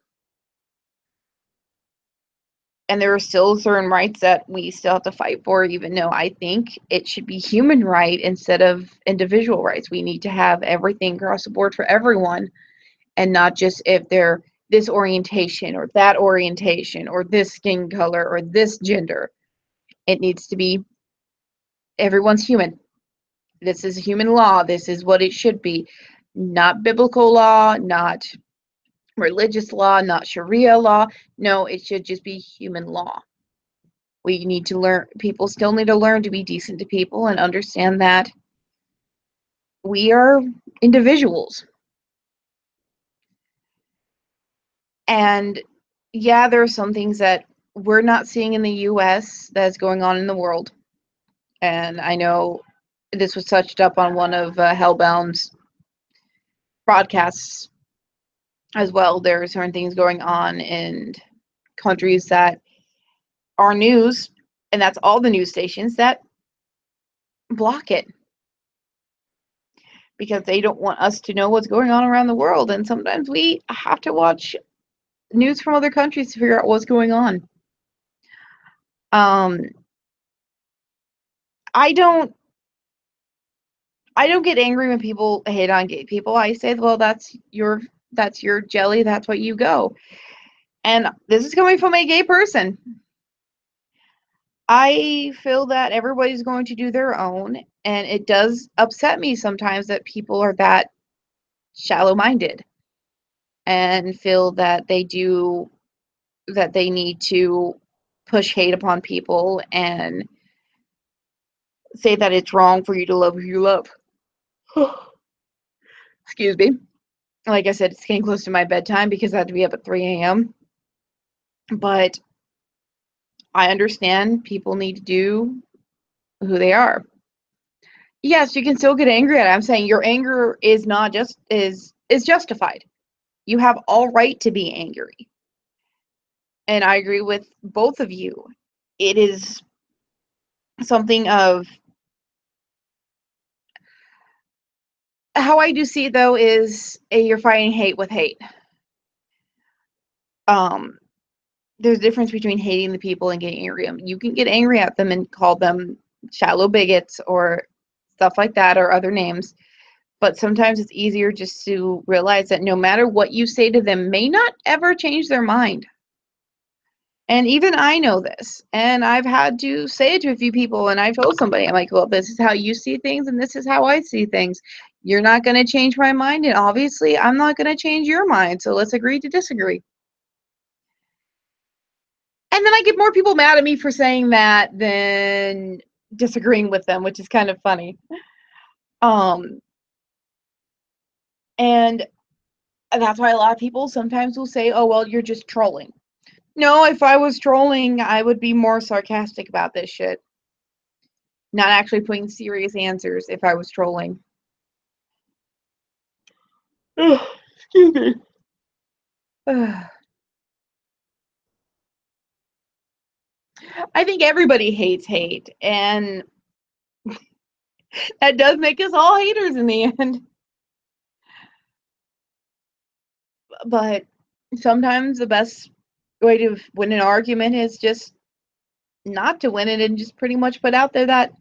And there are still certain rights that we still have to fight for, even though I think it should be human right instead of individual rights. We need to have everything across the board for everyone, and not just if they're this orientation or that orientation or this skin color or this gender. It needs to be everyone's human. This is human law. This is what it should be. Not biblical law, not religious law, not Sharia law. No, it should just be human law. We need to learn, people still need to learn to be decent to people and understand that we are individuals. And yeah, there are some things that we're not seeing in the US that's going on in the world. And I know this was touched up on one of Hellbound's broadcasts as well. There are certain things going on in countries that are news, and that's all the news stations that block it because they don't want us to know what's going on around the world. And sometimes we have to watch news from other countries to figure out what's going on. I don't get angry when people hate on gay people. I say, well, that's your jelly, that's what you go. And this is coming from a gay person. I feel that everybody's going to do their own, and it does upset me sometimes that people are that shallow-minded and feel that they need to push hate upon people and say that it's wrong for you to love who you love. Excuse me. Like I said, it's getting close to my bedtime because I have to be up at 3 a.m. But I understand people need to do who they are. Yes, you can still get angry at it. I'm saying your anger is not just is justified. You have all right to be angry. And I agree with both of you. It is something of how I do see it, though, is you're fighting hate with hate. There's a difference between hating the people and getting angry at them. You can get angry at them and call them shallow bigots or stuff like that or other names. But sometimes it's easier just to realize that no matter what you say to them may not ever change their mind. And even I know this, and I've had to say it to a few people, and I've told somebody, I'm like, well, this is how you see things, and this is how I see things. You're not going to change my mind, and obviously I'm not going to change your mind, so let's agree to disagree. And then I get more people mad at me for saying that than disagreeing with them, which is kind of funny. And that's why a lot of people sometimes will say, oh, well, you're just trolling. No, if I was trolling, I would be more sarcastic about this shit. Not actually putting serious answers if I was trolling. Excuse me. I think everybody hates hate, and that does make us all haters in the end. But sometimes the best way to win an argument is just not to win it and just pretty much put out there that,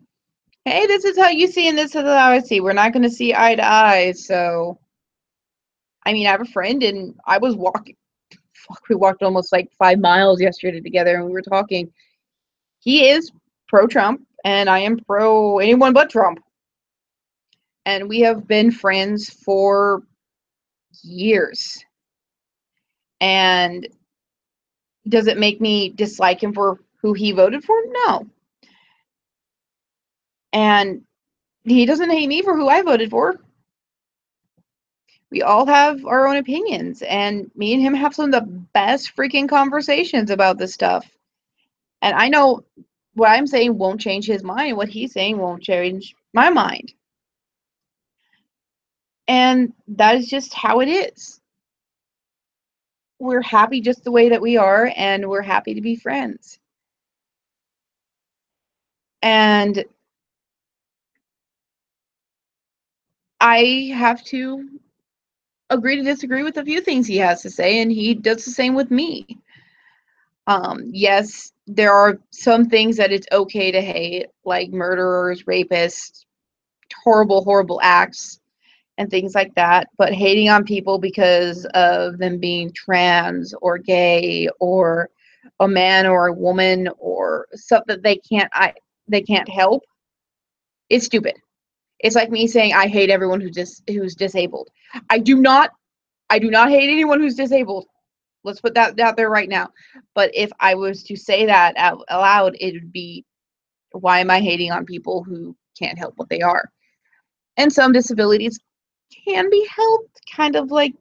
hey, this is how you see and this is how I see. We're not going to see eye to eye. So, I mean, I have a friend and I was walking. We walked almost like 5 miles yesterday together and we were talking. He is pro-Trump and I am pro anyone but Trump. And we have been friends for years. And does it make me dislike him for who he voted for? No. And he doesn't hate me for who I voted for. We all have our own opinions, and me and him have some of the best freaking conversations about this stuff. And I know what I'm saying won't change his mind, what he's saying won't change my mind. And that is just how it is. We're happy just the way that we are, and we're happy to be friends. And I have to agree to disagree with a few things he has to say, and he does the same with me. Yes, there are some things that it's okay to hate, like murderers, rapists, horrible, horrible acts, and things like that. But hating on people because of them being trans or gay or a man or a woman or something that they can't help, it's stupid. It's like me saying I hate everyone who's disabled. I do not hate anyone who's disabled. Let's put that out there right now. But if I was to say that out loud, it would be, why am I hating on people who can't help what they are? And some disabilities can be helped, kind of like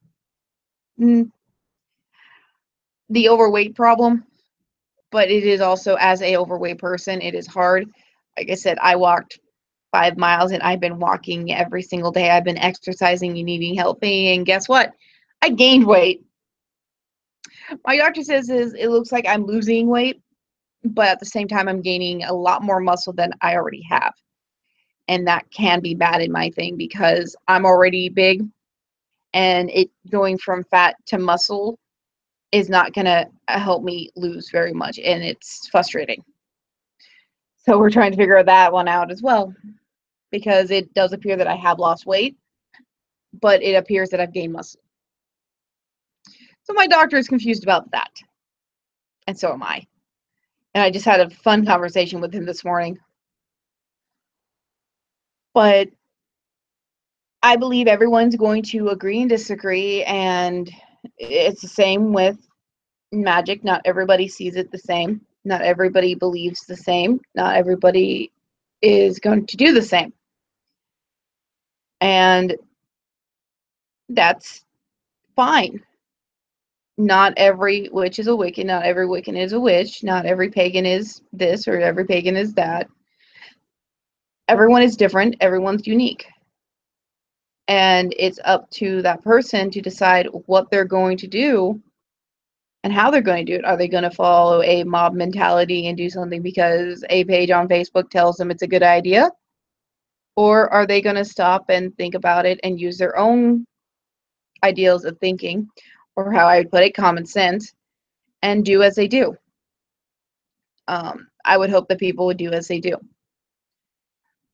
the overweight problem. But it is also, as a overweight person, it is hard. Like I said, I walked 5 miles, and I've been walking every single day. I've been exercising and eating healthy, and guess what? I gained weight. My doctor says it looks like I'm losing weight, but at the same time, I'm gaining a lot more muscle than I already have. And that can be bad in my thing because I'm already big, and it going from fat to muscle is not going to help me lose very much, and it's frustrating. So we're trying to figure that one out as well, because it does appear that I have lost weight, but it appears that I've gained muscle. So my doctor is confused about that, and so am I. And I just had a fun conversation with him this morning. But I believe everyone's going to agree and disagree, and it's the same with magic. Not everybody sees it the same. Not everybody believes the same. Not everybody is going to do the same. And that's fine. Not every witch is a Wiccan. Not every Wiccan is a witch. Not every pagan is this or every pagan is that. Everyone is different. Everyone's unique. And it's up to that person to decide what they're going to do and how they're going to do it. Are they going to follow a mob mentality and do something because a page on Facebook tells them it's a good idea? Or are they going to stop and think about it and use their own ideals of thinking, or how I would put it, common sense, and do as they do? I would hope that people would do as they do.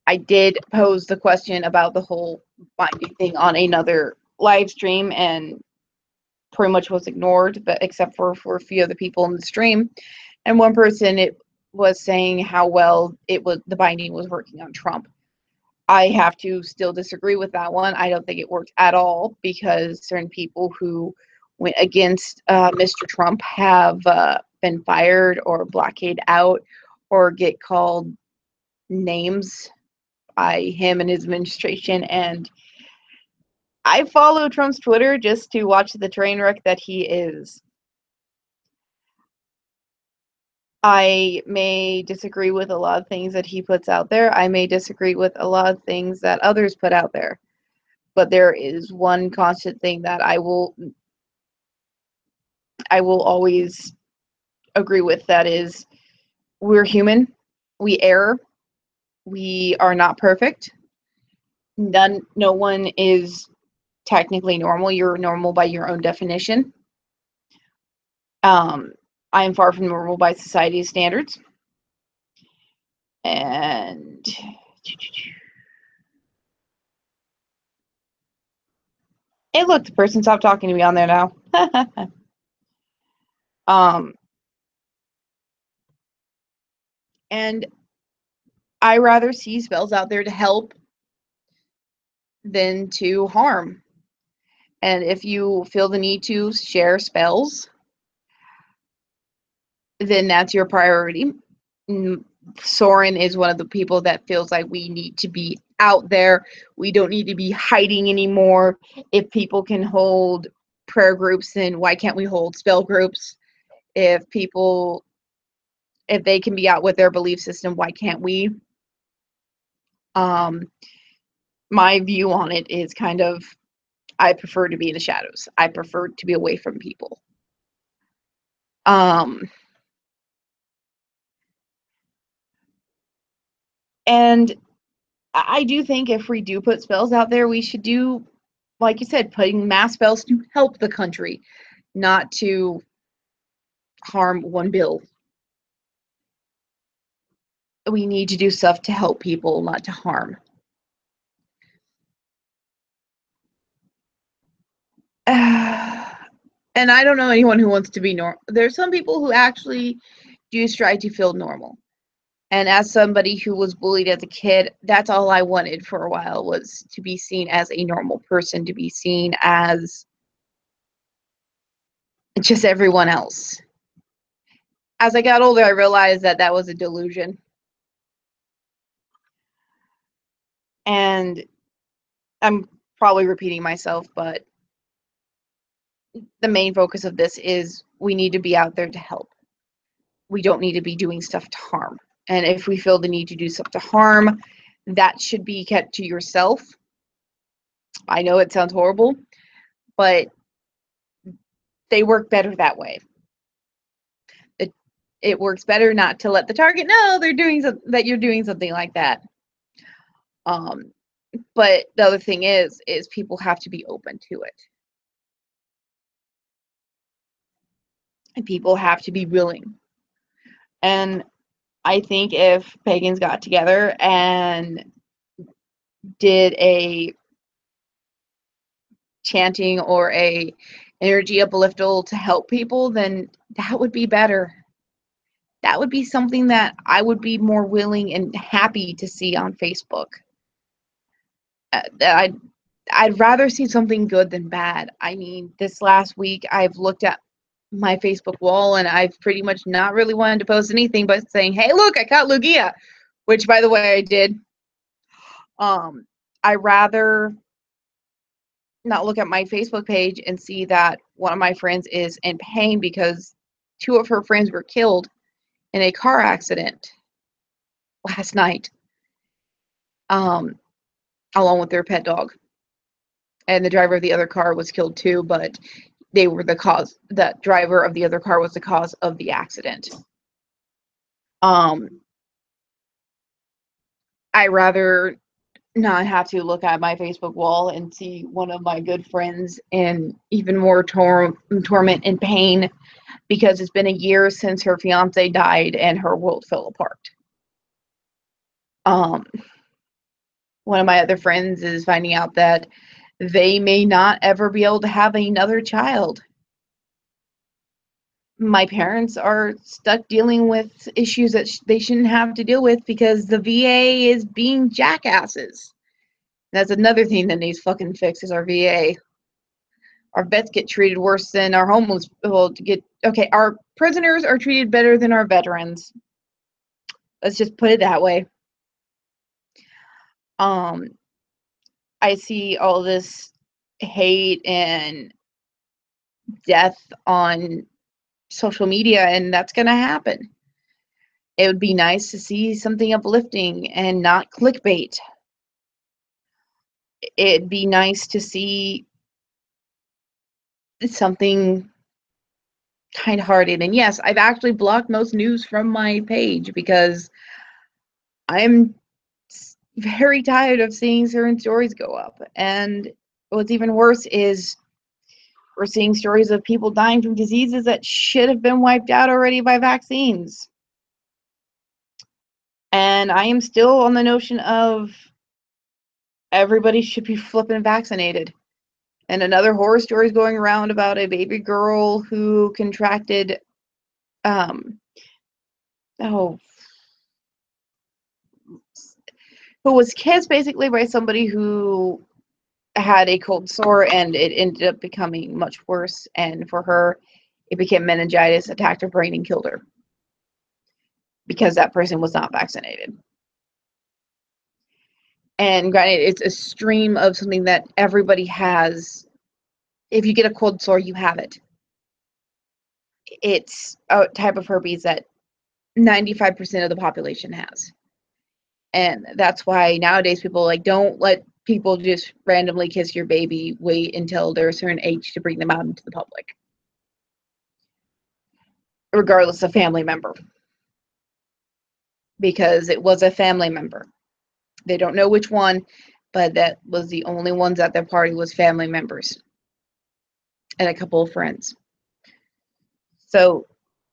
I did pose the question about the whole binding thing on another live stream, and pretty much was ignored, but except for a few other people in the stream. And one person, it was saying how well the binding was working on Trump. I have to still disagree with that one. I don't think it worked at all, because certain people who went against Mr. Trump have been fired or blockaded out or get called names by him and his administration. And I follow Trump's Twitter just to watch the train wreck that he is. I may disagree with a lot of things that he puts out there. I may disagree with a lot of things that others put out there. But there is one constant thing that I will always agree with, that is, we're human. We err. We are not perfect. No one is technically normal. You're normal by your own definition. I am far from normal by society's standards. And hey, look, the person stopped talking to me on there now. And I rather see spells out there to help than to harm. And if you feel the need to share spells, then that's your priority. Soren is one of the people that feels like we need to be out there. We don't need to be hiding anymore. If people can hold prayer groups, then why can't we hold spell groups? If they can be out with their belief system, why can't we? My view on it is kind of, I prefer to be in the shadows. I prefer to be away from people. And I do think if we do put spells out there, we should do, like you said, putting mass spells to help the country, not to harm one bill. We need to do stuff to help people, not to harm. And I don't know anyone who wants to be normal. There's some people who actually do strive to feel normal. And as somebody who was bullied as a kid, that's all I wanted for a while, was to be seen as a normal person, to be seen as just everyone else. As I got older, I realized that that was a delusion. And I'm probably repeating myself, but the main focus of this is we need to be out there to help. We don't need to be doing stuff to harm. And if we feel the need to do stuff to harm, that should be kept to yourself. I know it sounds horrible, but they work better that way. It works better not to let the target know that you're doing something like that. But the other thing is people have to be open to it. And people have to be willing. And I think if pagans got together and did a chanting or a energy upliftal to help people, then that would be better. That would be something that I would be more willing and happy to see on Facebook. I'd rather see something good than bad. I mean, this last week I've looked at my Facebook wall and I've pretty much not really wanted to post anything but saying, hey, look, I caught Lugia, which, by the way, I did. I rather not look at my Facebook page and see that one of my friends is in pain because 2 of her friends were killed in a car accident last night, along with their pet dog. And the driver of the other car was killed too, but they were the cause. The driver of the other car was the cause of the accident. I rather not have to look at my Facebook wall and see one of my good friends in even more torment and pain because it's been a year since her fiance died and her world fell apart. One of my other friends is finding out that they may not ever be able to have another child. My parents are stuck dealing with issues that they shouldn't have to deal with because the VA is being jackasses. That's another thing that needs fucking fixed is our VA. Our vets get treated worse than our homeless people our prisoners are treated better than our veterans. Let's just put it that way. I see all this hate and death on social media, and that's going to happen. It would be nice to see something uplifting and not clickbait. It'd be nice to see something kind-hearted. And yes, I've actually blocked most news from my page because I'm very tired of seeing certain stories go up. And what's even worse is we're seeing stories of people dying from diseases that should have been wiped out already by vaccines. And I am still on the notion of everybody should be flipping vaccinated. And another horror story is going around about a baby girl who contracted, who was kissed basically by somebody who had a cold sore, and it ended up becoming much worse. And for her, it became meningitis, attacked her brain, and killed her. because that person was not vaccinated. And granted, it's a stream of something that everybody has. If you get a cold sore, you have it. It's a type of herpes that 95% of the population has. And that's why nowadays people don't let people just randomly kiss your baby. Wait until they're a certain age to bring them out into the public, regardless of family member, because it was a family member. They don't know which one, but that was the only ones at their party was family members and a couple of friends. So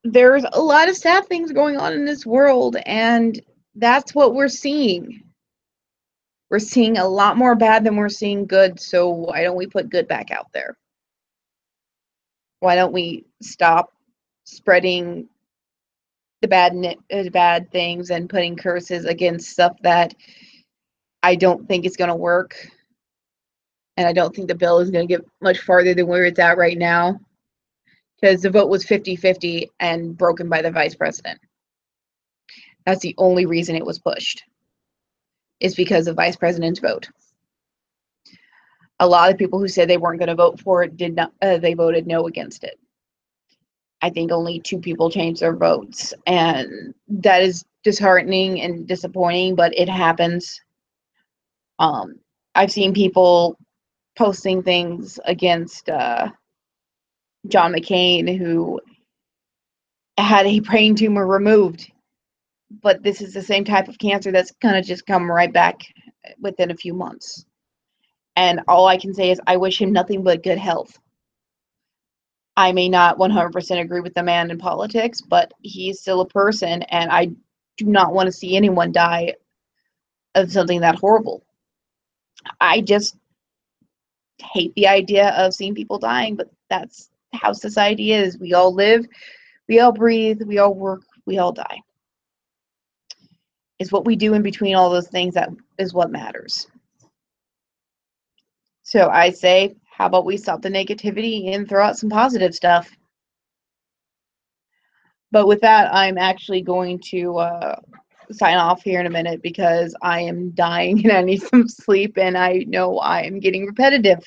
there's a lot of sad things going on in this world, and that's what we're seeing. We're seeing a lot more bad than we're seeing good, so why don't we put good back out there? Why don't we stop spreading the bad things and putting curses against stuff that I don't think is going to work, and I don't think the bill is going to get much farther than where it's at right now, because the vote was 50-50 and broken by the vice president. That's the only reason it was pushed, is because of vice president's vote. A lot of people who said they weren't going to vote for it did not. They voted no against it. I think only 2 people changed their votes, and that is disheartening and disappointing, but it happens. I've seen people posting things against John McCain, who had a brain tumor removed, but this is the same type of cancer that's going to just come right back within a few months. And all I can say is I wish him nothing but good health. I may not 100% agree with the man in politics, but he's still a person, and I do not want to see anyone die of something that horrible. I just hate the idea of seeing people dying, but that's how society is. We all live, we all breathe, we all work, we all die. It's what we do in between all those things that is what matters. So I say, how about we stop the negativity and throw out some positive stuff? But with that, I'm actually going to sign off here in a minute because I am dying and I need some sleep, and I know I am getting repetitive.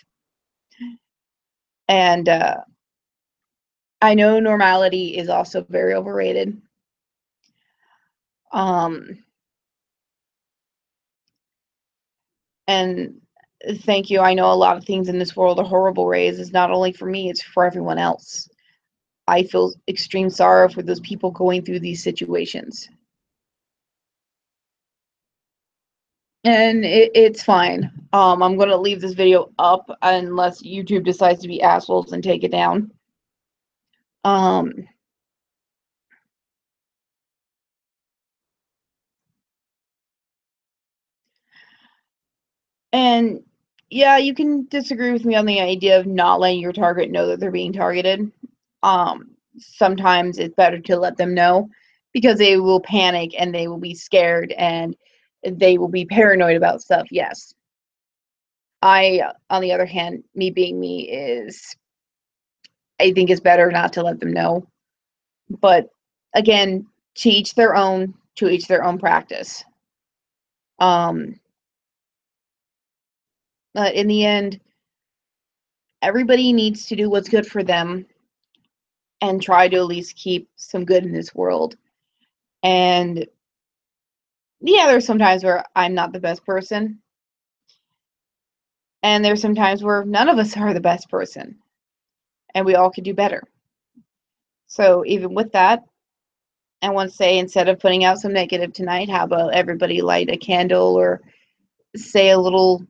And I know normality is also very overrated. And thank you. I know a lot of things in this world are horrible, Rays. It's not only for me, it's for everyone else. I feel extreme sorrow for those people going through these situations. And it's fine. I'm going to leave this video up unless YouTube decides to be assholes and take it down. And yeah, you can disagree with me on the idea of not letting your target know that they're being targeted. Sometimes it's better to let them know, because they will panic and they will be scared and they will be paranoid about stuff. Yes. On the other hand, me being me, I think it's better not to let them know. But again, to each their own practice. In the end, everybody needs to do what's good for them and try to at least keep some good in this world. And yeah, there's some times where I'm not the best person. And there's some times where none of us are the best person. And we all could do better. So even with that, I want to say, instead of putting out some negative tonight, how about everybody light a candle or say a little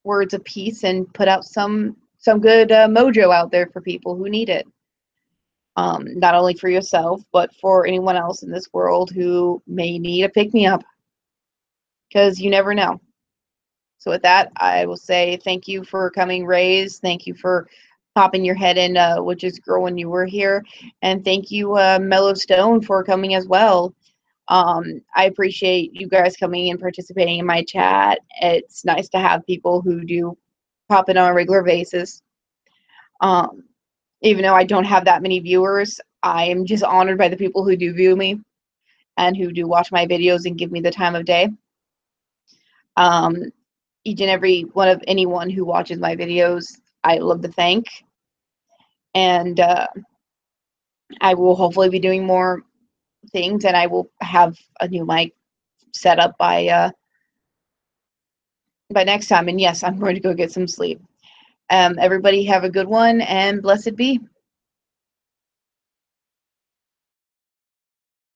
words of peace and put out some good mojo out there for people who need it. Not only for yourself, but for anyone else in this world who may need a pick-me-up, because you never know. So with that, I will say thank you for coming, Rays. Thank you for popping your head in, Witch's Girl, when you were here. And thank you, Mellow Stone, for coming as well. I appreciate you guys coming and participating in my chat. It's nice to have people who do pop in on a regular basis. Even though I don't have that many viewers, I am just honored by the people who do view me. and who do watch my videos and give me the time of day. Each and every one of anyone who watches my videos, I love to thank. And I will hopefully be doing more things, and I will have a new mic set up by next time. And yes, I'm going to go get some sleep. Everybody have a good one, and blessed be.